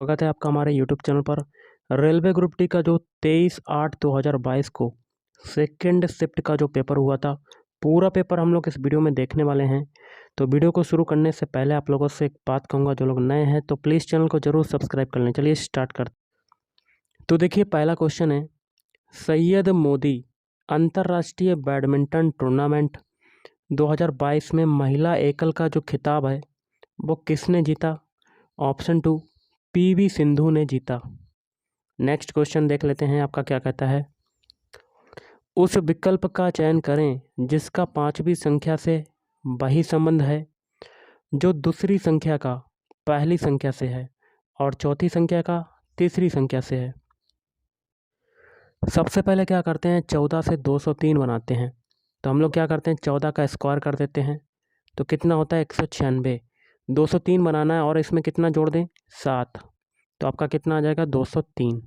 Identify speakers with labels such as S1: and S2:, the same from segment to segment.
S1: स्वागत है आपका हमारे यूट्यूब चैनल पर। रेलवे ग्रुप डी का जो 23/8/2022 को सेकेंड शिफ्ट का जो पेपर हुआ था, पूरा पेपर हम लोग इस वीडियो में देखने वाले हैं। तो वीडियो को शुरू करने से पहले आप लोगों से एक बात कहूँगा, जो लोग नए हैं तो प्लीज़ चैनल को ज़रूर सब्सक्राइब कर लें। चलिए स्टार्ट कर। तो देखिए, पहला क्वेश्चन है, सैयद मोदी अंतर्राष्ट्रीय बैडमिंटन टूर्नामेंट 2022 में महिला एकल का जो खिताब है वो किसने जीता? ऑप्शन 2, पीवी सिंधु ने जीता। नेक्स्ट क्वेश्चन देख लेते हैं, आपका क्या कहता है। उस विकल्प का चयन करें जिसका पांचवी संख्या से वही संबंध है जो दूसरी संख्या का पहली संख्या से है और चौथी संख्या का तीसरी संख्या से है। सबसे पहले क्या करते हैं, 14 से 203 बनाते हैं। तो हम लोग क्या करते हैं, 14 का स्क्वायर कर देते हैं तो कितना होता है 196। 203 बनाना है और इसमें कितना जोड़ दें, 7, तो आपका कितना आ जाएगा 203।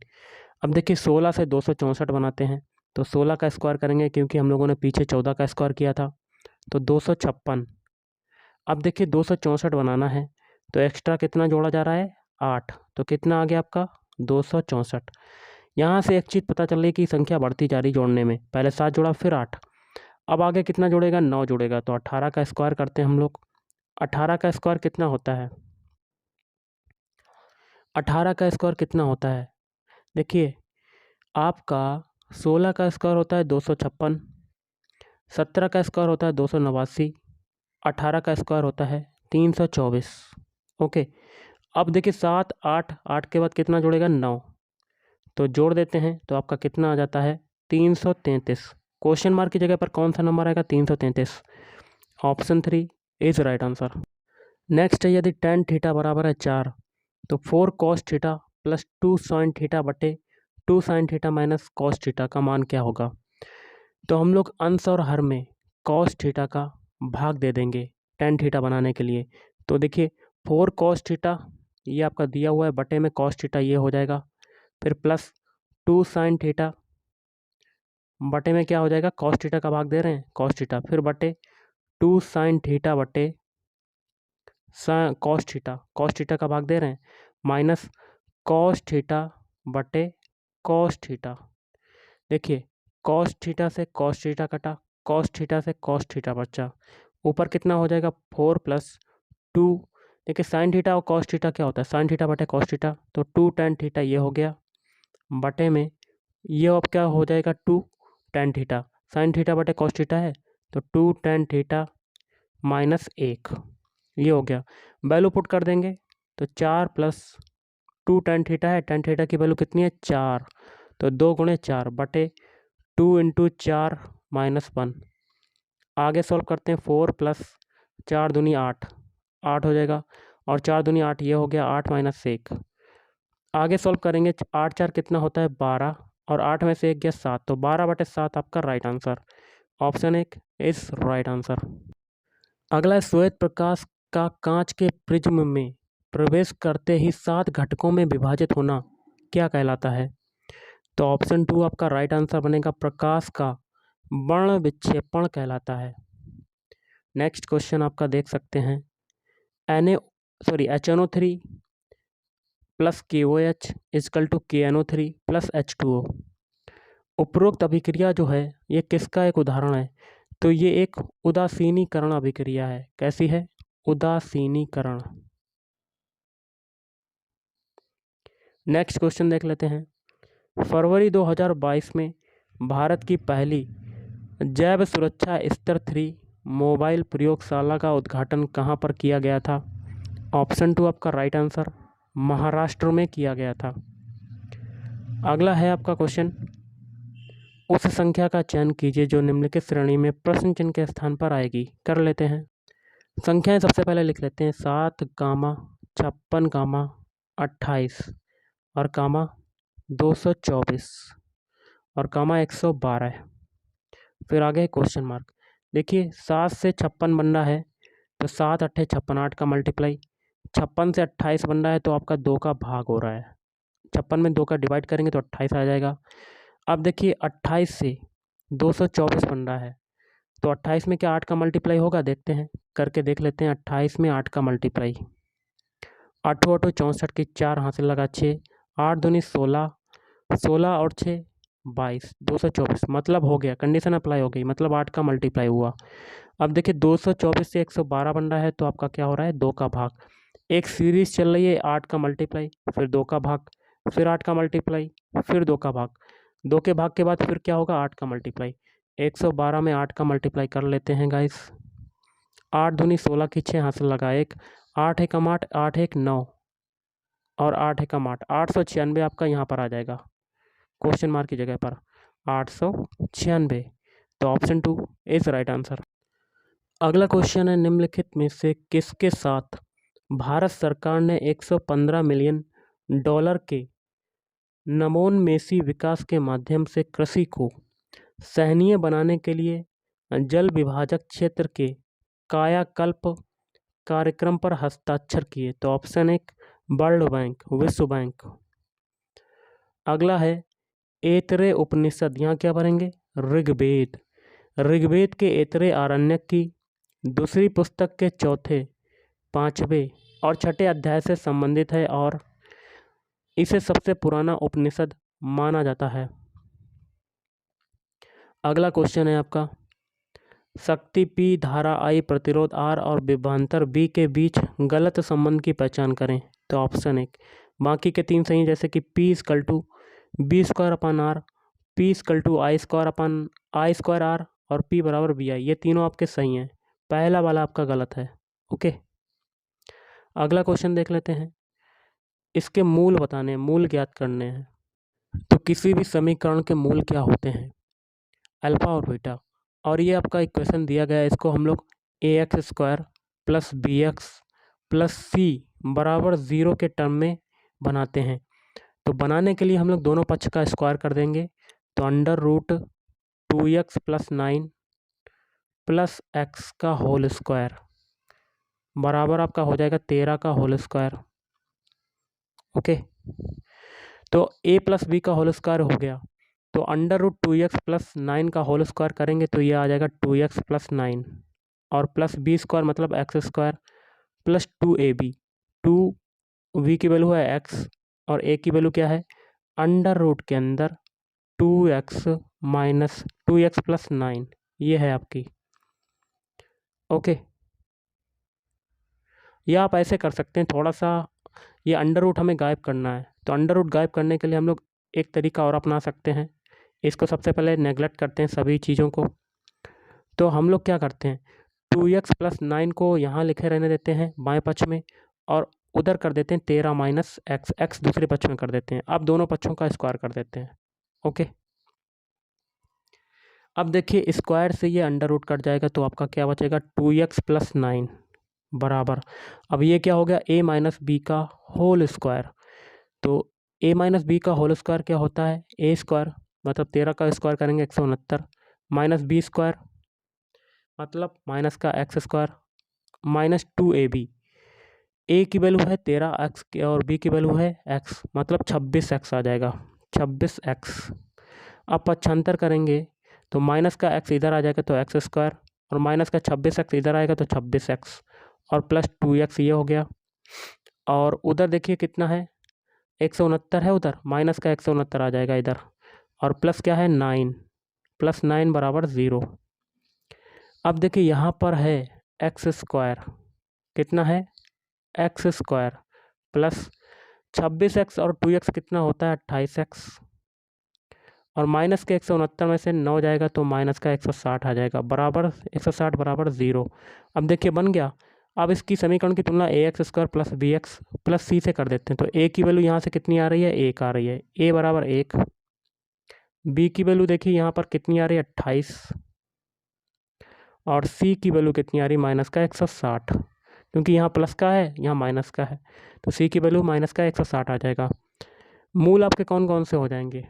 S1: अब देखिए 16 से 264 बनाते हैं। तो 16 का स्क्वायर करेंगे क्योंकि हम लोगों ने पीछे 14 का स्क्वायर किया था, तो 256। अब देखिए 264 बनाना है तो एक्स्ट्रा कितना जोड़ा जा रहा है, 8, तो कितना आ गया आपका 264। यहाँ से एक चीज़ पता चल रही कि संख्या बढ़ती जा रही जोड़ने में, पहले 7 जोड़ा फिर 8, अब आगे कितना जुड़ेगा, 9 जुड़ेगा। तो 18 का स्क्वायर करते हैं हम लोग। 18 का स्क्वायर कितना होता है, 18 का स्क्वायर कितना होता है, देखिए आपका 16 का स्क्वायर होता है 256, 17 का स्क्वायर होता है 289, 18 का स्क्वायर होता है 324। ओके, अब देखिए 7 8 8 के बाद कितना जुड़ेगा, 9, तो जोड़ देते हैं तो आपका कितना आ जाता है 333। क्वेश्चन मार्क की जगह पर कौन सा नंबर आएगा, 333। Option 3 is right answer. Next है, यदि tan थीटा बराबर है 4 तो 4 cos theta plus 2 sin theta बटे 2 sin theta minus cos theta का मान क्या होगा? तो हम लोग अंश और हर में cos थीटा का भाग दे देंगे tan थीटा बनाने के लिए। तो देखिए 4 cos थीटा ये आपका दिया हुआ है, बटे में cos थीटा ये हो जाएगा, फिर प्लस 2 sin थीटा बटे में क्या हो जाएगा, cos थीटा का भाग दे रहे हैं cos थीटा, फिर बटे 2 sin थीटा बटे cos थीटा का भाग दे रहे हैं, माइनस cos थीटा बटे cos थीटा। देखिए cos थीटा से cos थीटा कटा, cos थीटा से cos थीटा बचा, ऊपर कितना हो जाएगा 4 प्लस 2। देखिए साइन थीटा और cos थीटा क्या होता है, साइन थीटा बटे cos थीटा, तो 2 tan थीटा ये हो गया, बटे में ये अब क्या हो जाएगा 2 tan थीटा, साइन थीटा बटे cos थीटा है तो 2 tan थीटा माइनस 1, ये हो गया। वैल्यू पुट कर देंगे तो 4 प्लस 2 tan थीटा है, tan थीटा की वैल्यू कितनी है 4, तो 2 गुणे 4 बटे 2 इंटू 4 माइनस 1। आगे सॉल्व करते हैं, 4 प्लस 4 दूनी 8, 8 हो जाएगा, और 4 दूनी 8 ये हो गया 8 माइनस 1। आगे सॉल्व करेंगे, 8 4 कितना होता है 12, और 8 में से 1 गया 7, तो 12/7 आपका right answer. Option 1 is right answer. अगला है, श्वेत प्रकाश का कांच के प्रिज्म में प्रवेश करते ही 7 घटकों में विभाजित होना क्या कहलाता है? तो ऑप्शन 2 आपका राइट आंसर बनेगा, प्रकाश का वर्ण विक्षेपण कहलाता है। नेक्स्ट क्वेश्चन आपका देख सकते हैं, HNO3 plus KOH is equal to KNO3 plus H2O। उपरोक्त अभिक्रिया जो है ये किसका एक उदाहरण है? तो ये एक उदासीनीकरण अभिक्रिया है। कैसी है? उदासीनीकरण। नेक्स्ट क्वेश्चन देख लेते हैं, फरवरी 2022 में भारत की पहली जैव सुरक्षा स्तर 3 मोबाइल प्रयोगशाला का उद्घाटन कहाँ पर किया गया था? ऑप्शन 2 आपका राइट आंसर, महाराष्ट्र में किया गया था। अगला है आपका क्वेश्चन, उस संख्या का चयन कीजिए जो निम्नलिखित श्रेणी में प्रश्न चिन्ह के स्थान पर आएगी। कर लेते हैं, संख्याएं सबसे पहले लिख लेते हैं, 7 गामा 56 गामा 28 और गामा 224 और गामा 112। फिर आगे क्वेश्चन मार्क। देखिए 7 से 56 बन रहा है तो 7 8 56, 8 का मल्टीप्लाई, 56 से 28 बन रहा है तो आपका 2 का भाग हो रहा है, 56 में 2 का डिवाइड करेंगे तो 28 आ जाएगा। अब देखिए 28 से 224 बन रहा है तो 28 में क्या 8 का मल्टीप्लाई होगा, देखते हैं करके देख लेते हैं। 28 में 8 का मल्टीप्लाई आठों आठों 64 की 4 हाथ से लगा 6, 8 दूनी 16, 16 और 6 22, 224 मतलब हो गया, कंडीशन अप्लाई हो गई, मतलब 8 का मल्टीप्लाई हुआ। अब देखिए 224 से 112 बन रहा है तो आपका क्या हो रहा है 2 का भाग। एक सीरीज चल रही है 8 का मल्टीप्लाई, फिर 2 का भाग, फिर 8 का मल्टीप्लाई, फिर 2 का भाग, 2 के भाग के बाद फिर क्या होगा 8 का मल्टीप्लाई। 112 में 8 का मल्टीप्लाई कर लेते हैं गाइस। 8 दूनी 16 की 6 हाथ से लगा 1, 8 एकम 8, 8 एक 9 और 8 एकम 8, 896 आपका यहाँ पर आ जाएगा क्वेश्चन मार्क की जगह पर 896। तो ऑप्शन 2 इज राइट आंसर। अगला क्वेश्चन है निम्नलिखित में से किसके साथ भारत सरकार ने 115 मिलियन डॉलर के नवोन्मेषी विकास के माध्यम से कृषि को सराहनीय बनाने के लिए जल विभाजक क्षेत्र के कायाकल्प कार्यक्रम पर हस्ताक्षर किए। तो ऑप्शन 1 वर्ल्ड बैंक, विश्व बैंक। अगला है ऐतरेय उपनिषद, यहाँ क्या पढ़ेंगे ऋग्वेद। ऋग्वेद के ऐतरेय आरण्यक की दूसरी पुस्तक के चौथे, पांचवें और छठे अध्याय से संबंधित है और इसे सबसे पुराना उपनिषद माना जाता है। अगला क्वेश्चन है आपका शक्ति P, धारा I, प्रतिरोध R और विभवांतर V के बीच गलत संबंध की पहचान करें। तो ऑप्शन 1 बाकी के 3 सही, जैसे कि P equal to B square upon R, P equal to I square upon I square R और P बराबर बी आई, ये तीनों आपके सही हैं। पहला वाला आपका गलत है। ओके, अगला क्वेश्चन देख लेते हैं। इसके मूल बताने, मूल ज्ञात करने हैं। तो किसी भी समीकरण के मूल क्या होते हैं अल्फा और बीटा, और ये आपका इक्वेशन दिया गया है, इसको हम लोग ax² plus bx plus c बराबर 0 के टर्म में बनाते हैं। तो बनाने के लिए हम लोग दोनों पक्ष का स्क्वायर कर देंगे, तो under root 2x plus 9 plus x का होल स्क्वायर बराबर आपका हो जाएगा 13 का होल स्क्वायर। ओके, तो a प्लस बी का होल स्क्वायर हो गया, तो अंडर रूट 2x प्लस 9 का होल स्क्वायर करेंगे तो ये आ जाएगा 2x प्लस 9 और प्लस बी स्क्वायर मतलब x square plus 2ab। 2v की वैल्यू है x और a की वैल्यू क्या है अंडर रूट के अंदर 2x माइनस 2x प्लस 9, ये है आपकी। ओके, या आप ऐसे कर सकते हैं, थोड़ा सा ये अंडर रूट हमें गायब करना है, तो अंडर रूट गायब करने के लिए हम लोग एक तरीका और अपना सकते हैं। इसको सबसे पहले नेगलेक्ट करते हैं सभी चीज़ों को। तो हम लोग क्या करते हैं 2x प्लस 9 को यहाँ लिखे रहने देते हैं बाएं पक्ष में और उधर कर देते हैं 13 माइनस एक्स, एक्स दूसरे पक्ष में कर देते हैं। अब दोनों पक्षों का स्क्वायर कर देते हैं। ओके, अब देखिए स्क्वायर से ये अंडर रूट कट जाएगा तो आपका क्या बचेगा 2x प्लस 9 बराबर, अब ये क्या हो गया a माइनस बी का होल स्क्वायर। तो a माइनस बी का होल स्क्वायर क्या होता है a स्क्वायर, मतलब 13 का स्क्वायर करेंगे 169 माइनस बी स्क्वायर मतलब माइनस का x square minus 2ab। a की वैल्यू है 13x और b की वैल्यू है x, मतलब 26x आ जाएगा 26x। अब पक्षांतर करेंगे तो माइनस का x इधर आ जाएगा तो एक्स स्क्वायर और माइनस का 26x इधर आएगा तो 26x और प्लस 2x ये हो गया। और उधर देखिए कितना है 169 है उधर, माइनस का 169 आ जाएगा इधर और प्लस क्या है 9, प्लस 9 बराबर 0। अब देखिए यहाँ पर है एक्स स्क्वायर, कितना है एक्स स्क्वायर प्लस 26x और 2x कितना होता है 28x और माइनस के 169 में से 9 जाएगा तो माइनस का 160 आ जाएगा बराबर 160 बराबर 0। अब देखिए बन गया। अब इसकी समीकरण की तुलना ax square plus bx plus c से कर देते हैं, तो a की वैल्यू यहाँ से कितनी आ रही है 1 आ रही है, a बराबर 1। b की वैल्यू देखिए यहाँ पर कितनी आ रही है 28 और c की वैल्यू कितनी आ रही है माइनस का 160, क्योंकि यहाँ प्लस का है यहाँ माइनस का है तो c की वैल्यू माइनस का 160 आ जाएगा। मूल आपके कौन कौन से हो जाएंगे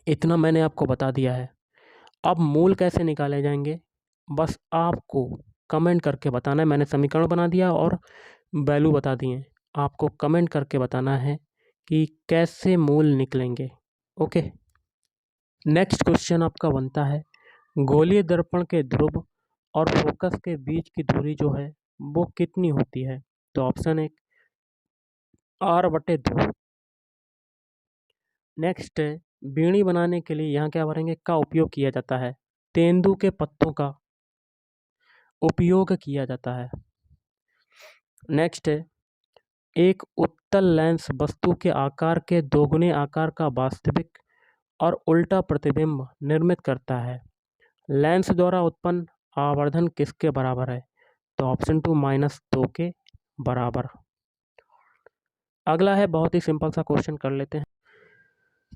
S1: इतना मैंने आपको बता दिया है। अब मूल कैसे निकाले जाएंगे बस आपको कमेंट करके बताना है। मैंने समीकरण बना दिया और वैल्यू बता दिए, आपको कमेंट करके बताना है कि कैसे मूल निकलेंगे। ओके, नेक्स्ट क्वेश्चन आपका बनता है गोलीय दर्पण के ध्रुव और फोकस के बीच की दूरी जो है वो कितनी होती है। तो ऑप्शन 1 r/2। नेक्स्ट है बीड़ी बनाने के लिए यहाँ क्या भरेंगे का उपयोग किया जाता है। तेंदू के पत्तों का उपयोग किया जाता है। नेक्स्ट है एक उत्तल लेंस वस्तु के आकार के दोगुने आकार का वास्तविक और उल्टा प्रतिबिंब निर्मित करता है। लेंस द्वारा उत्पन्न आवर्धन किसके बराबर है? तो ऑप्शन 2 -2 के बराबर। अगला है बहुत ही सिंपल सा क्वेश्चन कर लेते हैं।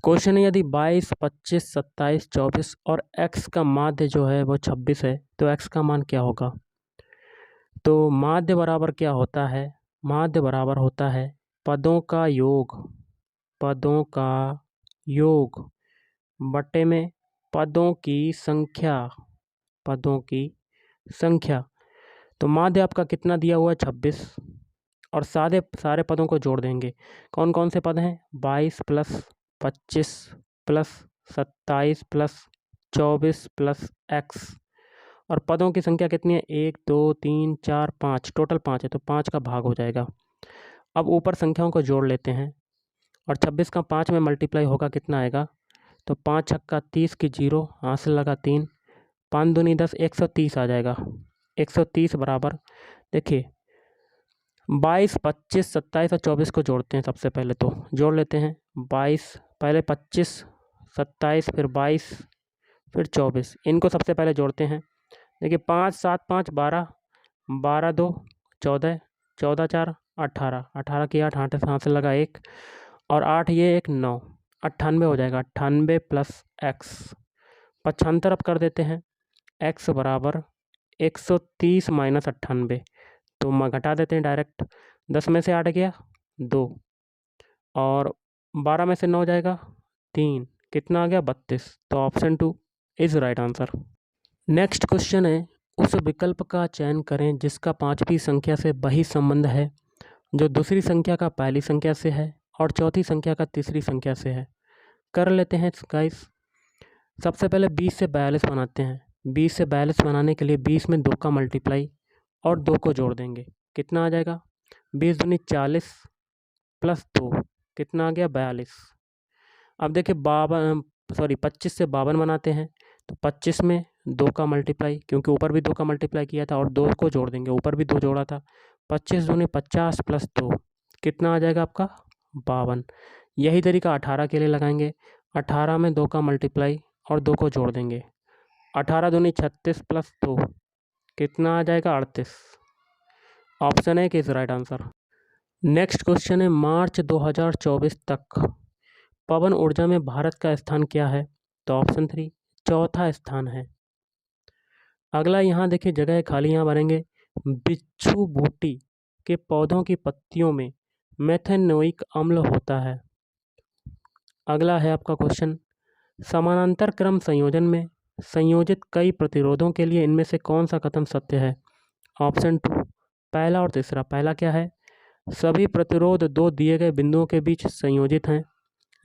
S1: क्वेश्चन है यदि 22, 25, 27, 24 और x का माध्य जो है वो 26 है तो x का मान क्या होगा? तो माध्य बराबर क्या होता है? माध्य बराबर होता है पदों का योग बटे में पदों की संख्या। तो माध्य आपका कितना दिया हुआ है? 26 और सारे पदों को जोड़ देंगे। कौन कौन से पद हैं? 22 plus 25 plus 27 plus 24 plus x और पदों की संख्या कितनी है? 1 2 3 4 5, टोटल 5 है तो 5 का भाग हो जाएगा। अब ऊपर संख्याओं को जोड़ लेते हैं और 26 का 5 में मल्टीप्लाई होगा कितना आएगा? तो 5 छक्का 30 की 0, हासिल लगा 3, 5 दूनी 10, 130 आ जाएगा। 130 बराबर देखिए 22, 25, 27 और 24 को जोड़ते हैं। सबसे पहले तो जोड़ लेते हैं 22, पहले 25, 27 फिर 22 फिर 24, इनको सबसे पहले जोड़ते हैं। देखिए 5 7 5 12, 12 2 14, 14 4 18, 18 की 8, 8 हाथ से लगा 1 और 8 ये 1 9, 98 हो जाएगा। 98 प्लस x 75 अब कर देते हैं। x बराबर 130 माइनस 98, तो घटा देते हैं डायरेक्ट। 10 में से 8 गया 2 और 12 में से 9 जाएगा 3, कितना आ गया? 32। तो option 2 is right answer. Next question है उस विकल्प का चयन करें जिसका पांचवी संख्या से वही संबंध है जो दूसरी संख्या का पहली संख्या से है और चौथी संख्या का तीसरी संख्या से है। कर लेते हैं गाइस। सबसे पहले 20 से 42 बनाते हैं। 20 से 42 बनाने के लिए 20 में 2 का मल्टीप्लाई और 2 को जोड़ देंगे, कितना आ जाएगा? 20 दूनी 40 प्लस 2, कितना आ गया? 42। अब देखिए 25 से 52 बनाते हैं तो 25 में 2 का मल्टीप्लाई, क्योंकि ऊपर भी 2 का मल्टीप्लाई किया था और 2 को जोड़ देंगे, ऊपर भी 2 जोड़ा था। 25 दूनी 50 प्लस 2, कितना आ जाएगा आपका? 52। यही तरीका 18 के लिए लगाएंगे। 18 में 2 का मल्टीप्लाई और 2 को जोड़ देंगे। 18 दूनी 36 प्लस 2, कितना आ जाएगा? 38। Option A is right answer. Next question है मार्च 2024 तक पवन ऊर्जा में भारत का स्थान क्या है? तो ऑप्शन 3 चौथा स्थान है। अगला यहाँ देखिए जगह है खाली, यहाँ भरेंगे बिच्छू बूटी के पौधों की पत्तियों में मेथेनोइक अम्ल होता है। अगला है आपका क्वेश्चन समानांतर क्रम संयोजन में संयोजित कई प्रतिरोधों के लिए इनमें से कौन सा कथन सत्य है? ऑप्शन 2 पहला और तीसरा। पहला क्या है? सभी प्रतिरोध दो दिए गए बिंदुओं के बीच संयोजित हैं,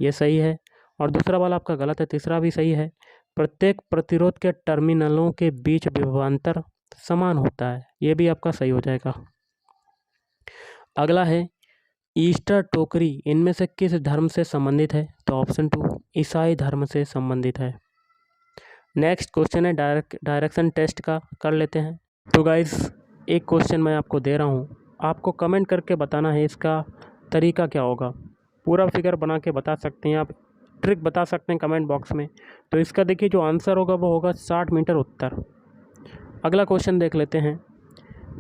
S1: ये सही है। और दूसरा वाला आपका गलत है, तीसरा भी सही है। प्रत्येक प्रतिरोध के टर्मिनलों के बीच विभवांतर समान होता है, ये भी आपका सही हो जाएगा। अगला है ईस्टर टोकरी इनमें से किस धर्म से संबंधित है? तो ऑप्शन 2 ईसाई धर्म से संबंधित है। नेक्स्ट क्वेश्चन है डायरेक्शन टेस्ट का, कर लेते हैं। तो गाइस एक क्वेश्चन मैं आपको दे रहा हूँ, आपको कमेंट करके बताना है इसका तरीका क्या होगा। पूरा फिगर बना के बता सकते हैं आप, ट्रिक बता सकते हैं कमेंट बॉक्स में। तो इसका देखिए जो आंसर होगा वो होगा 60 मीटर उत्तर। अगला क्वेश्चन देख लेते हैं।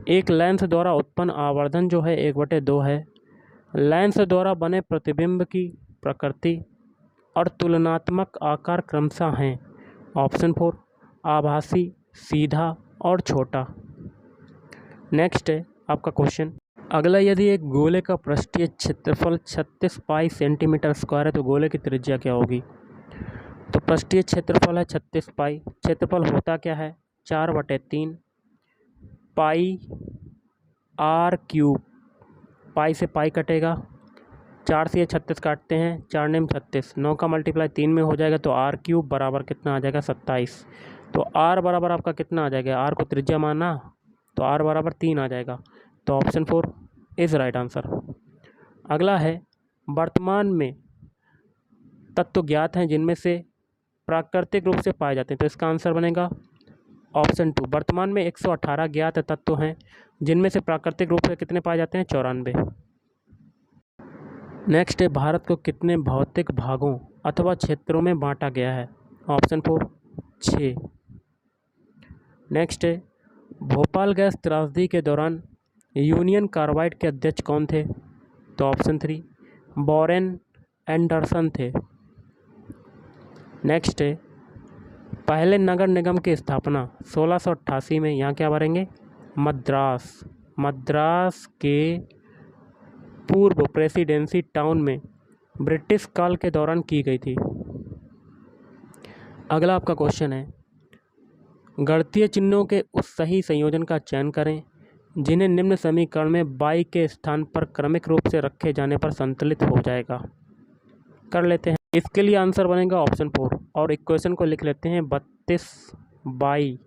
S1: एक लेंस द्वारा उत्पन्न आवर्धन जो है 1/2 है। लेंस द्वारा बने प्रतिबिंब की प्रकृति और तुलनात्मक आकार क्रमशः हैं। ऑप्शन 4 आभासी, सीधा और छोटा। नेक्स्ट है आपका क्वेश्चन। अगला यदि एक गोले का पृष्ठीय क्षेत्रफल 36 पाई सेंटीमीटर स्क्वायर है तो गोले की त्रिज्या क्या होगी? तो पृष्ठीय क्षेत्रफल है 36 पाई, क्षेत्रफल होता क्या है? 4/3 पाई r³। पाई से पाई कटेगा, 4 से 36 काटते हैं, 4 नेम 36, 9 का मल्टीप्लाई 3 में हो जाएगा तो r³ बराबर कितना आ जाएगा? 27। तो r बराबर आपका कितना आ जाएगा? r को त्रिज्या माना तो r बराबर 3 आ जाएगा। तो ऑप्शन 4 इज राइट आंसर। अगला है वर्तमान में तत्व ज्ञात हैं जिनमें से प्राकृतिक रूप से पाए जाते हैं, तो इसका आंसर बनेगा ऑप्शन 2। वर्तमान में 118 ज्ञात तत्व हैं जिनमें से प्राकृतिक रूप से कितने पाए जाते हैं, 94। नेक्स्ट है भारत को कितने भौतिक भागों अथवा क्षेत्रों में बांटा गया है, ऑप्शन 4 6। नेक्स्ट है भोपाल गैस त्रासदी के दौरान यूनियन कार्बाइड के अध्यक्ष कौन थे, तो ऑप्शन 3 वॉरेन एंडरसन थे। नेक्स्ट है पहले नगर निगम की स्थापना 1688 में यहाँ क्या भरेंगे, मद्रास के पूर्व प्रेसिडेंसी टाउन में ब्रिटिश काल के दौरान की गई थी। अगला आपका क्वेश्चन है गणितीय चिन्हों के उस सही संयोजन का चयन करें जिन्हें निम्न समीकरण में बाई के स्थान पर क्रमिक रूप से रखे जाने पर संतुलित हो जाएगा। कर लेते हैं, इसके लिए आंसर बनेगा ऑप्शन 4 और इक्वेशन को लिख लेते हैं 32 बाई,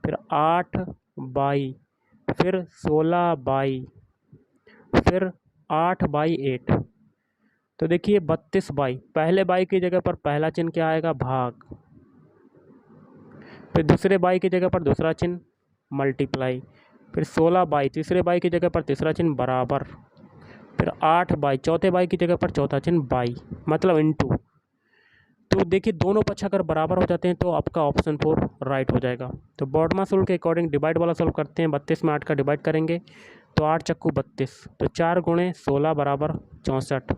S1: फिर 8 बाई, फिर 16 बाई, फिर 8 बाई 8। तो देखिए 32 बाई, पहले बाई की जगह पर पहला चिन्ह क्या आएगा, भाग, फिर दूसरे बाई की जगह पर दूसरा चिन्ह मल्टीप्लाई, फिर 16 बाई, तीसरे बाई की जगह पर तीसरा चिन्ह बराबर, फिर 8 बाई, चौथे बाई की जगह पर चौथा चिन्ह बाई, मतलब इनटू। तो देखिए दोनों पक्ष अगर बराबर हो जाते हैं तो आपका ऑप्शन 4 राइट हो जाएगा। तो बॉडमास रूल के अकॉर्डिंग डिवाइड वाला सॉल्व करते हैं। 32 में 8 का डिवाइड करेंगे तो 8 चक्कू 32, तो 4 गुणे 16 बराबर 64,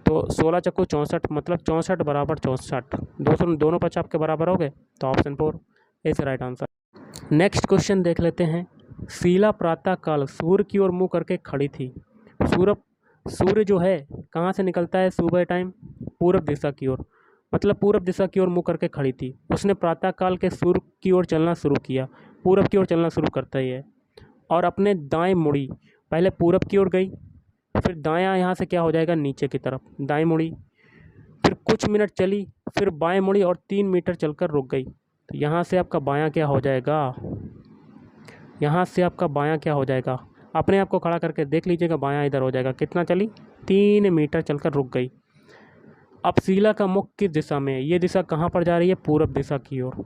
S1: तो 16 चक्कू 64 मतलब 64 बराबर 64। दोनों पक्ष आपके बराबर हो गए, तो option 4 is right answer. Next question देख लेते हैं। शीला प्रातः काल सूर्य की ओर मुँह करके खड़ी थी। सूर्य जो है कहाँ से निकलता है सुबह टाइम, पूर्व दिशा की ओर, मतलब पूर्व दिशा की ओर मुँह करके खड़ी थी। उसने प्रातः काल के सूर्य की ओर चलना शुरू किया, पूर्व की ओर चलना शुरू करता ही है, और अपने दाएं मुड़ी, पहले पूर्व की ओर गई, फिर दायां यहाँ से क्या हो जाएगा, नीचे की तरफ दाएं मुड़ी, फिर कुछ मिनट चली, फिर बाएं मुड़ी और 3 मीटर चलकर रुक गई। तो यहाँ से आपका बायां क्या हो जाएगा, यहाँ से आपका बायां क्या हो जाएगा, अपने आप को खड़ा करके देख लीजिएगा, बायां इधर हो जाएगा। कितना चली, 3 मीटर चलकर रुक गई। अब शीला का मुख किस दिशा में है, ये दिशा कहाँ पर जा रही है, पूर्व दिशा की ओर।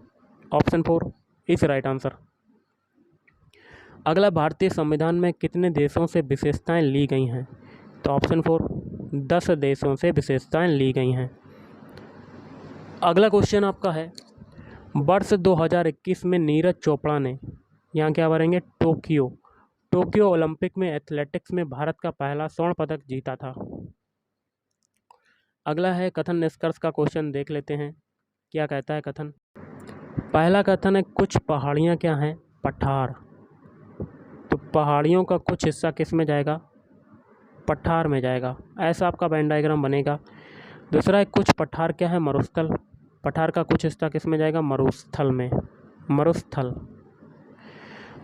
S1: Option 4 is right answer. अगला भारतीय संविधान में कितने देशों से विशेषताएं ली गई हैं, तो ऑप्शन 4 10 देशों से विशेषताएं ली गई हैं। अगला क्वेश्चन आपका है वर्ष 2021 में नीरज चोपड़ा ने, यहाँ क्या भरेंगे, टोक्यो ओलंपिक में एथलेटिक्स में भारत का पहला स्वर्ण पदक जीता था। अगला है कथन निष्कर्ष का क्वेश्चन देख लेते हैं, क्या कहता है कथन। पहला कथन है कुछ पहाड़ियाँ क्या हैं, पठार, तो पहाड़ियों का कुछ हिस्सा किस में जाएगा, पठार में जाएगा, ऐसा आपका वेन डायग्राम बनेगा। दूसरा है कुछ पठार क्या है, मरुस्थल, पठार का कुछ हिस्सा किस में जाएगा, मरुस्थल में, मरुस्थल।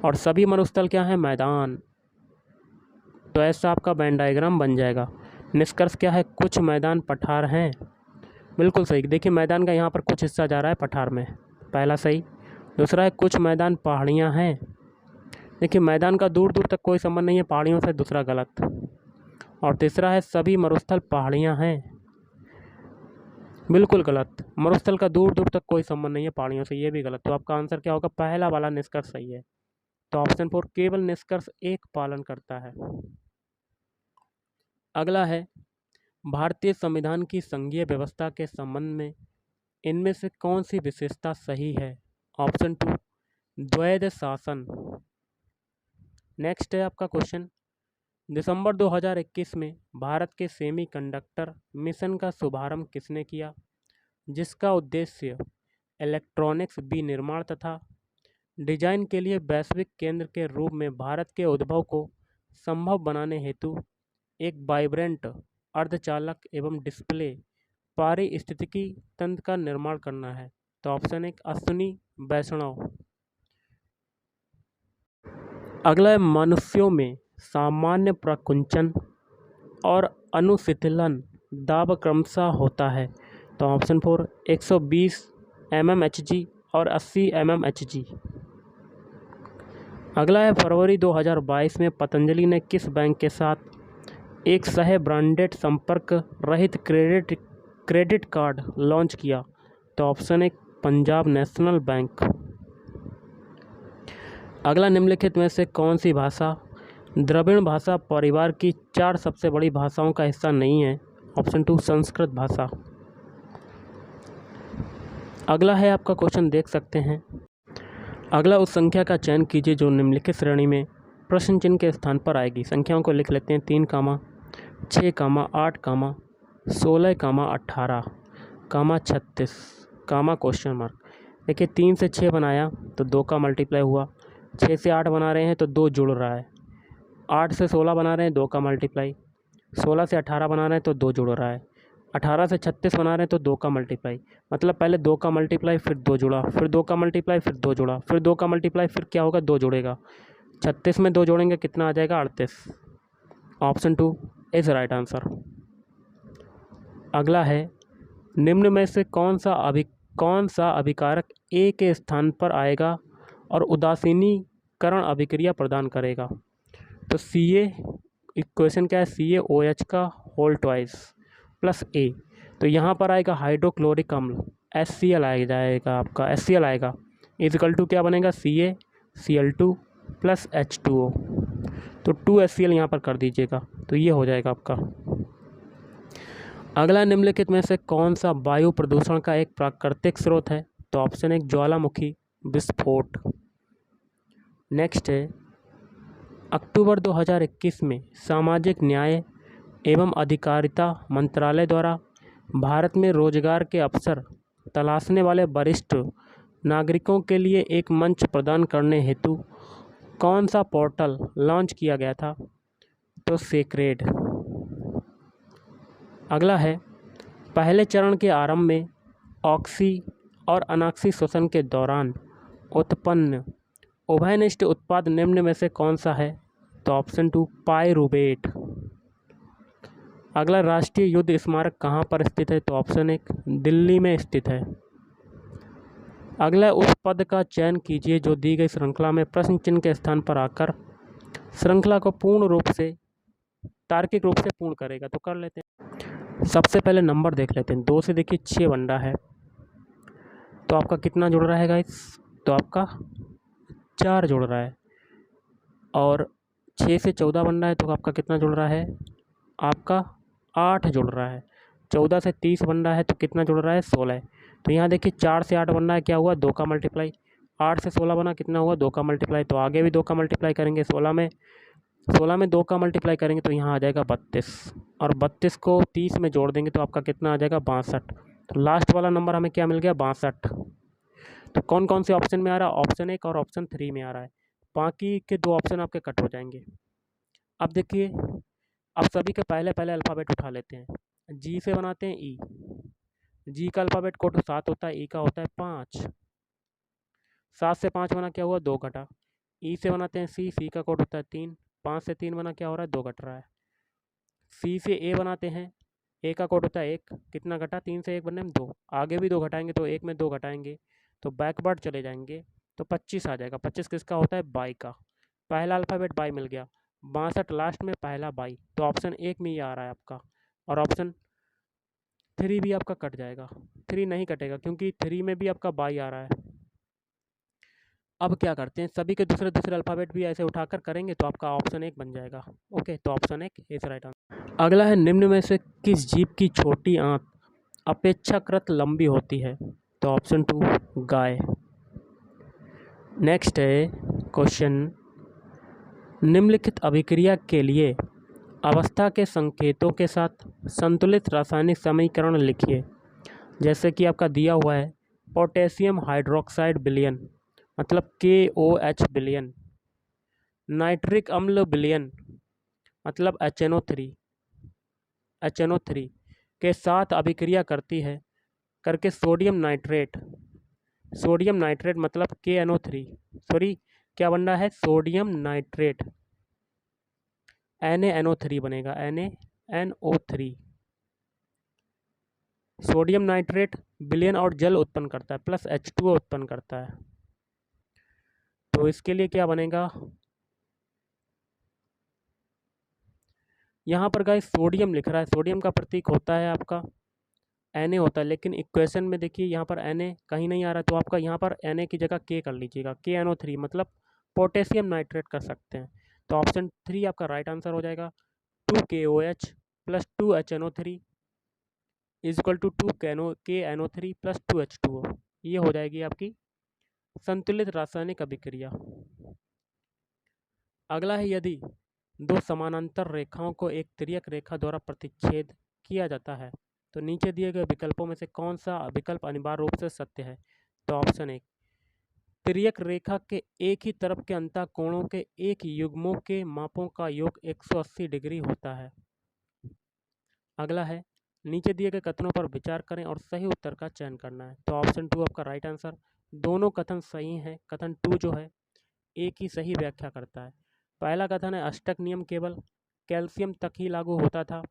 S1: और सभी मरुस्थल क्या है, मैदान, तो ऐसा आपका वेन डायग्राम बन जाएगा। निष्कर्ष क्या है, कुछ मैदान पठार हैं, बिल्कुल सही। देखिए मैदान का यहाँ पर कुछ हिस्सा जा रहा है पठार में, पहला सही। दूसरा है कुछ मैदान पहाड़ियाँ हैं, देखिए मैदान का दूर दूर तक कोई संबंध नहीं है पहाड़ियों से, दूसरा गलत। और तीसरा है सभी मरुस्थल पहाड़ियाँ हैं, बिल्कुल गलत। मरुस्थल का दूर दूर तक कोई संबंध नहीं है पहाड़ियों से, ये भी गलत। तो आपका आंसर क्या होगा, पहला वाला निष्कर्ष सही है। तो ऑप्शन 4 केवल निष्कर्ष एक पालन करता है। अगला है भारतीय संविधान की संघीय व्यवस्था के संबंध में इनमें से कौन सी विशेषता सही है, ऑप्शन 2 द्वैध शासन। नेक्स्ट है आपका क्वेश्चन, दिसंबर 2021 में भारत के सेमीकंडक्टर मिशन का शुभारंभ किसने किया, जिसका उद्देश्य इलेक्ट्रॉनिक्स विनिर्माण तथा डिजाइन के लिए वैश्विक केंद्र के रूप में भारत के उद्भव को संभव बनाने हेतु एक वाइब्रेंट अर्धचालक एवं डिस्प्ले पारिस्थितिकी तंत्र का निर्माण करना है। तो ऑप्शन 1 अश्विनी वैष्णव। अगला है मनुष्यों में सामान्य प्रकुंचन और अनुशीतलन दाब क्रमशः होता है। तो ऑप्शन 4 120 mmHg और 80 mmHg। अगला है फरवरी 2022 में पतंजलि ने किस बैंक के साथ एक सह ब्रांडेड संपर्क रहित क्रेडिट कार्ड लॉन्च किया? तो option A Punjab national bank. अगला निम्नलिखित में से कौन सी भाषा द्रविड़ भाषा परिवार की 4 सबसे बड़ी भाषाओं का हिस्सा नहीं है? ऑप्शन 2 संस्कृत भाषा। अगला है आपका क्वेश्चन, देख सकते हैं। अगला उस संख्या का चयन कीजिए जो निम्नलिखित श्रेणी में प्रश्न चिन्ह के स्थान पर आएगी। संख्याओं को लिख लेते हैं। 3, 6, 8, 16, 18, 36, क्वेश्चन मार्क। देखिए 3 से 6 बनाया तो 2 का मल्टीप्लाई हुआ, 6 से 8 बना रहे हैं तो 2 जुड़ रहा है, 8 से 16 बना रहे हैं 2 का मल्टीप्लाई, 16 से 18 बना रहे हैं तो 2 जुड़ रहा है, 18 से 36 बना रहे हैं तो 2 का मल्टीप्लाई। मतलब पहले 2 का मल्टीप्लाई फिर 2 जुड़ा, फिर 2 का मल्टीप्लाई फिर 2 जुड़ा, फिर 2 का मल्टीप्लाई फिर क्या होगा 2 जुड़ेगा। 36 में 2 जोड़ेंगे कितना आ जाएगा 38। Option 2 is right answer. अगला है निम्न में से कौन सा अभिकारक ए के स्थान पर आएगा और उदासीनीकरण अभिक्रिया प्रदान करेगा? तो Ca इक्वेशन क्या है, CaOH का होल ट्वाइस प्लस A, तो यहाँ पर आएगा हाइड्रोक्लोरिक अम्ल HCl आ जाएगा, आपका HCl आएगा, इजकल टू क्या बनेगा CaCl2 प्लस H2O, तो 2HCl यहाँ पर कर दीजिएगा, तो ये हो जाएगा आपका। अगला निम्नलिखित में से कौन सा वायु प्रदूषण का एक प्राकृतिक स्रोत है? तो ऑप्शन 1 ज्वालामुखी विस्फोट। नेक्स्ट है अक्टूबर 2021 में सामाजिक न्याय एवं अधिकारिता मंत्रालय द्वारा भारत में रोजगार के अवसर तलाशने वाले वरिष्ठ नागरिकों के लिए एक मंच प्रदान करने हेतु कौन सा पोर्टल लॉन्च किया गया था? तो सेक्रेड। अगला है पहले चरण के आरंभ में ऑक्सी और अनाक्सी श्वसन के दौरान उत्पन्न उभयनिष्ठ उत्पाद निम्न में से कौन सा है? तो ऑप्शन 2 पाइरूवेट। अगला राष्ट्रीय युद्ध स्मारक कहाँ पर स्थित है? तो ऑप्शन 1 दिल्ली में स्थित है। अगला उस पद का चयन कीजिए जो दी गई श्रृंखला में प्रश्न चिन्ह के स्थान पर आकर श्रृंखला को पूर्ण रूप से तार्किक रूप से पूर्ण करेगा। तो कर लेते हैं। सबसे पहले नंबर देख लेते हैं। 2 से देखिए 6 बंडा है तो आपका कितना जुड़ रहा है गाइस? तो आपका 4 जुड़ रहा है। और 6 से 14 बंडा है तो आपका कितना जुड़ रहा है? आपका 8 जुड़ रहा है। 14 से 30 बंडा है तो कितना जुड़ रहा है? 16। तो यहाँ देखिए 4 से 8 बनना है, क्या हुआ 2 का मल्टीप्लाई, 8 से 16 बना कितना हुआ 2 का मल्टीप्लाई, तो आगे भी 2 का मल्टीप्लाई करेंगे, 16 में 2 का मल्टीप्लाई करेंगे तो यहाँ आ जाएगा 32, और 32 को 30 में जोड़ देंगे तो आपका कितना आ जाएगा 62। तो लास्ट वाला नंबर हमें क्या मिल गया 62। तो कौन कौन से ऑप्शन में आ रहा है? ऑप्शन 1 और ऑप्शन 3 में आ रहा है, बाकी के 2 ऑप्शन आपके कट हो जाएंगे। अब देखिए अब सभी के पहले अल्फ़ाबेट उठा लेते हैं। जी से बनाते हैं ई, जी का अल्फ़ाबेट कोड 7 होता है, ई का होता है 5, 7 से 5 बना क्या हुआ 2 घटा। ई से बनाते हैं सी, सी का कोड होता है 3, 5 से 3 बना क्या हो रहा है 2 घट रहा है। सी से ए बनाते हैं, ए का कोड होता है 1, कितना घटा 3 से 1 बनने में 2, आगे भी 2 घटाएंगे तो 1 में 2 घटाएंगे तो बैकवर्ड चले जाएंगे तो 25 आ जाएगा। 25 किसका होता है? बाई का। पहला अल्फ़ाबेट बाई मिल गया, 62 लास्ट में पहला बाई, तो ऑप्शन 1 में ये आ रहा है आपका। और ऑप्शन 3 भी आपका कट जाएगा, 3 नहीं कटेगा क्योंकि 3 में भी आपका बाई आ रहा है। अब क्या करते हैं, सभी के दूसरे अल्फ़ाबेट भी ऐसे उठाकर करेंगे तो आपका ऑप्शन 1 बन जाएगा। ओके, तो ऑप्शन 1 इज राइट आंसर। अगला है निम्न में से किस जीव की छोटी आंत अपेक्षाकृत लंबी होती है? तो ऑप्शन 2 गाय। नेक्स्ट है क्वेश्चन, निम्नलिखित अभिक्रिया के लिए अवस्था के संकेतों के साथ संतुलित रासायनिक समीकरण लिखिए। जैसे कि आपका दिया हुआ है पोटेशियम हाइड्रोक्साइड विलयन मतलब KOH विलयन, नाइट्रिक अम्ल विलयन मतलब HNO3 के साथ अभिक्रिया करती है करके सोडियम नाइट्रेट मतलब KNO3, सॉरी क्या बन रहा है सोडियम नाइट्रेट, NaNO3 बनेगा, NaNO3। सोडियम नाइट्रेट विलयन और जल उत्पन्न करता है प्लस H2O उत्पन्न करता है, तो इसके लिए क्या बनेगा यहाँ पर गाइस सोडियम लिख रहा है, सोडियम का प्रतीक होता है आपका Na होता है, लेकिन इक्वेशन में देखिए यहाँ पर Na कहीं नहीं आ रहा है, तो आपका यहाँ पर Na की जगह K कर लीजिएगा, KNO3 मतलब पोटेशियम नाइट्रेट कर सकते हैं। तो ऑप्शन 3 आपका राइट आंसर हो जाएगा। 2KOH plus 2HNO3 is equal to 2KNO3 plus 2H2O। ये हो जाएगी आपकी संतुलित रासायनिक अभिक्रिया। अगला है, यदि दो समानांतर रेखाओं को एक तिर्यक रेखा द्वारा प्रतिच्छेद किया जाता है तो नीचे दिए गए विकल्पों में से कौन सा विकल्प अनिवार्य रूप से सत्य है? तो ऑप्शन 1, तिर्यक रेखा के एक ही तरफ के अंतःकोणों के एक युग्मों के मापों का योग 180 डिग्री होता है। अगला है, नीचे दिए गए कथनों पर विचार करें और सही उत्तर का चयन करना है। तो ऑप्शन 2 आपका राइट आंसर। दोनों कथन सही हैं। कथन 2 जो है एक ही सही व्याख्या करता है। पहला कथन है अष्टक नियम केवल कैल्शियम तक ही लागू होता था,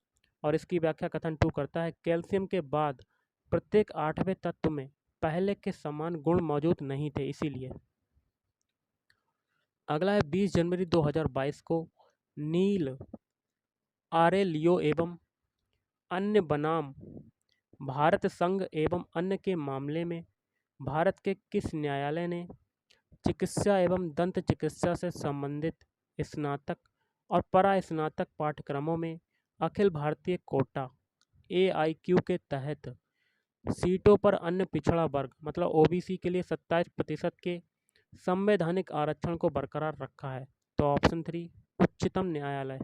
S1: और इसकी व्याख्या कथन 2 करता है कैल्शियम के बाद प्रत्येक 8वें तत्व में पहले के समान गुण मौजूद नहीं थे, इसीलिए। अगला है, 20 जनवरी 2022 को नील आरेलियो एवं अन्य बनाम भारत संघ एवं अन्य के मामले में भारत के किस न्यायालय ने चिकित्सा एवं दंत चिकित्सा से संबंधित स्नातक और परास्नातक पाठ्यक्रमों में अखिल भारतीय कोटा AIQ के तहत सीटों पर अन्य पिछड़ा वर्ग मतलब OBC के लिए 27% के संवैधानिक आरक्षण को बरकरार रखा है? तो ऑप्शन 3 उच्चतम न्यायालय।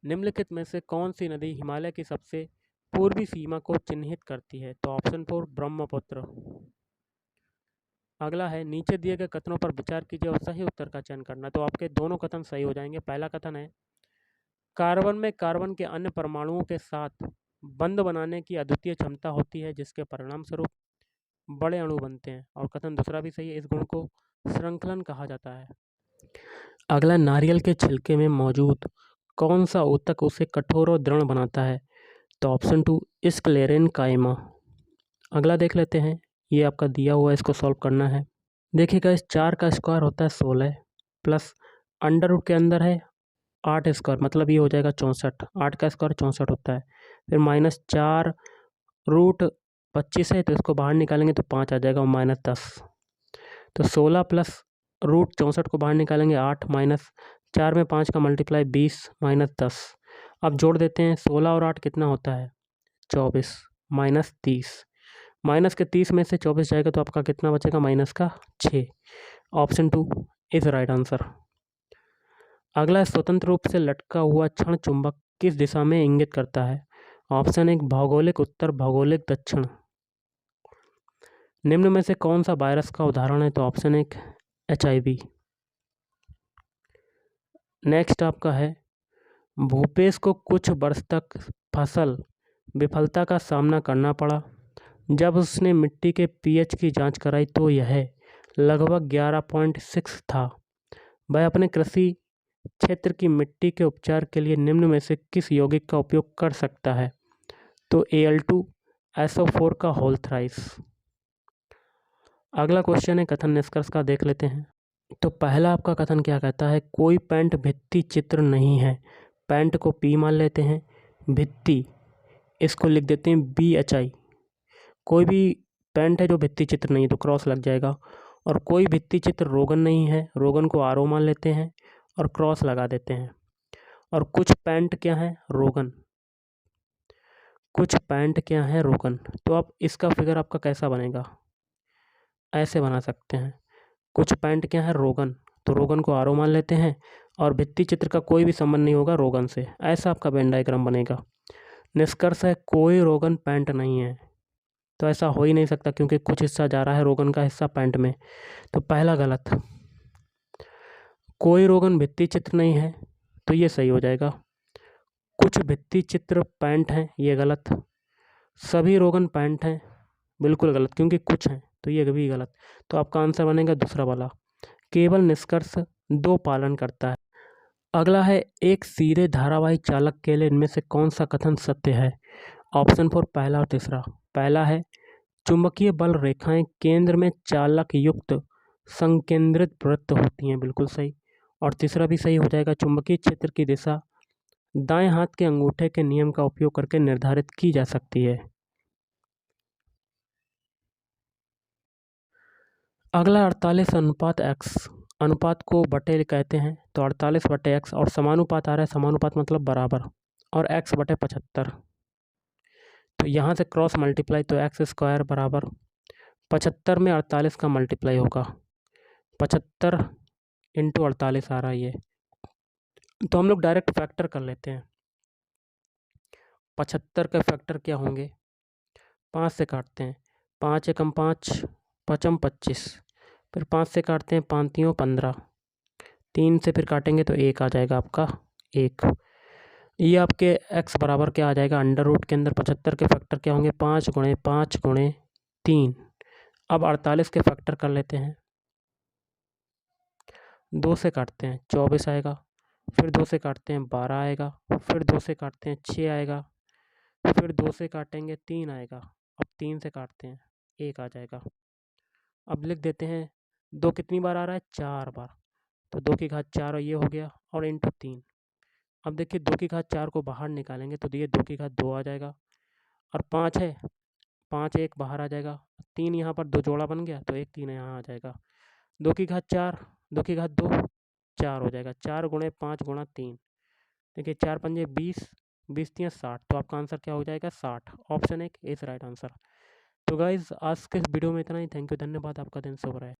S1: निम्नलिखित में से कौन सी नदी हिमालय की सबसे पूर्वी सीमा को चिन्हित करती है? तो ऑप्शन 4 ब्रह्मपुत्र। अगला है, नीचे दिए गए कथनों पर विचार कीजिए और सही उत्तर का चयन करना। तो आपके दोनों कथन सही हो जाएंगे। पहला कथन है कार्बन में कार्बन के अन्य परमाणुओं के साथ बंध बनाने की अद्वितीय क्षमता होती है, जिसके परिणाम स्वरूप बड़े अणु बनते हैं। और कथन दूसरा भी सही है, इस गुण को श्रृंखलन कहा जाता है। अगला, नारियल के छिलके में मौजूद कौन सा ऊतक उसे कठोर और दृढ़ बनाता है? तो ऑप्शन 2 स्क्लेरेनकाइमा। अगला देख लेते हैं, ये आपका दिया हुआ है, इसको सॉल्व करना है। देखिएगा, इस 4 का स्क्वायर होता है 16 प्लस अंडर रूट के अंदर है 8 स्क्वायर, मतलब ये हो जाएगा 64। 8 का स्क्वायर 64 होता है। फिर माइनस 4 रूट 25 है, तो इसको बाहर निकालेंगे तो 5 आ जाएगा और माइनस 10। तो 16 प्लस रूट 64 को बाहर निकालेंगे 8 माइनस 4 में 5 का मल्टीप्लाई 20 माइनस 10। अब जोड़ देते हैं, 16 और 8 कितना होता है 24 माइनस 30। माइनस के 30 में से 24 जाएगा तो आपका कितना बचेगा माइनस का 6। Option 2 is right answer. अगला, स्वतंत्र रूप से लटका हुआ क्षण चुंबक किस दिशा में इंगित करता है? ऑप्शन 1 भौगोलिक उत्तर, भौगोलिक दक्षिण। निम्न में से कौन सा वायरस का उदाहरण है? तो ऑप्शन 1 HIV। नेक्स्ट आपका है, भूपेश को कुछ वर्ष तक फसल विफलता का सामना करना पड़ा। जब उसने मिट्टी के pH की जांच कराई तो यह लगभग 11.6 था। वह अपने कृषि क्षेत्र की मिट्टी के उपचार के लिए निम्न में से किस यौगिक का उपयोग कर सकता है? तो Al2SO4 का होल थ्राइस। अगला क्वेश्चन है कथन निष्कर्ष का, देख लेते हैं। तो पहला आपका कथन क्या कहता है? कोई पैंट भित्ति चित्र नहीं है। पैंट को P मान लेते हैं, भित्ति इसको लिख देते हैं BHI। कोई भी पैंट है जो भित्ति चित्र नहीं तो क्रॉस लग जाएगा। और कोई भित्ति चित्र रोगन नहीं है, रोगन को RO मान लेते हैं और क्रॉस लगा देते हैं। और कुछ पैंट क्या है? रोगन। कुछ पैंट क्या है? रोगन। तो अब इसका फिगर आपका कैसा बनेगा? ऐसे बना सकते हैं, कुछ पैंट क्या है? रोगन। तो रोगन को RO मान लेते हैं और भित्ति चित्र का कोई भी संबंध नहीं होगा रोगन से। ऐसा आपका वेन डायग्राम बनेगा। निष्कर्ष है कोई रोगन पैंट नहीं है। तो ऐसा हो ही नहीं सकता क्योंकि कुछ हिस्सा जा रहा है रोगन का हिस्सा पैंट में। तो पहला गलत। कोई रोगन भित्ति चित्र नहीं है तो ये सही हो जाएगा। कुछ भित्ति चित्र पैंट हैं, ये गलत। सभी रोगन पैंट हैं, बिल्कुल गलत क्योंकि कुछ हैं, तो ये भी गलत। तो आपका आंसर बनेगा दूसरा वाला। केवल निष्कर्ष 2 पालन करता है। अगला है, एक सीधे धारावाही चालक के लिए इनमें से कौन सा कथन सत्य है? ऑप्शन 4 पहला और तीसरा। पहला है, चुंबकीय बल रेखाएं केंद्र में चालक युक्त संकेंद्रित वृत्त होती हैं, बिल्कुल सही। और तीसरा भी सही हो जाएगा। चुंबकीय क्षेत्र की दिशा दाएं हाथ के अंगूठे के नियम का उपयोग करके निर्धारित की जा सकती है। अगला 48 अनुपात x अनुपात को बटे कहते हैं, तो 48 बटे x और समानुपात आ रहा है, समानुपात मतलब बराबर, और x बटे 75। तो यहाँ से क्रॉस मल्टीप्लाई, तो एक्स स्क्वायर बराबर 75 में 48 का मल्टीप्लाई होगा, 75 इंटू 48 आ रहा है ये। तो हम लोग डायरेक्ट फैक्टर कर लेते हैं। 75 के फैक्टर क्या होंगे, 5 से काटते हैं, 5 एकम 5, 5m 25, फिर 5 से काटते हैं, 5 3 15, 3 से फिर काटेंगे तो 1 आ जाएगा आपका 1। ये आपके x बराबर क्या आ जाएगा, अंडर रूट के अंदर 75 के फैक्टर क्या होंगे, 5 गुणे 5 गुणे 3। अब 48 के फैक्टर कर लेते हैं, 2 से काटते हैं 24 आएगा, फिर 2 से काटते हैं 12 आएगा, फिर 2 से काटते हैं 6 आएगा, फिर 2 से काटेंगे 3 आएगा, अब 3 से काटते हैं 1 आ जाएगा। अब लिख देते हैं 2 कितनी बार आ रहा है, 4 बार, तो 2 की घात 4 ये हो गया, और इंटू 3। अब देखिए 2 की घात 4 को बाहर निकालेंगे तो ये 2 की घात 2 आ जाएगा, और 5 है, 5 1 बाहर आ जाएगा, 3 यहाँ पर 2 जोड़ा बन गया, तो 1 3 यहाँ आ जाएगा। 2 की घात 4, 2 की घात 2, 4 हो जाएगा, 4 गुणे 5 गुणा 3। देखिए 4 पंजे 20, 20 3 60, तो आपका आंसर क्या हो जाएगा, 60। Option 1 is right answer. तो गाइज आज के इस वीडियो में इतना ही। थैंक यू, धन्यवाद, आपका दिन शुभ रहे।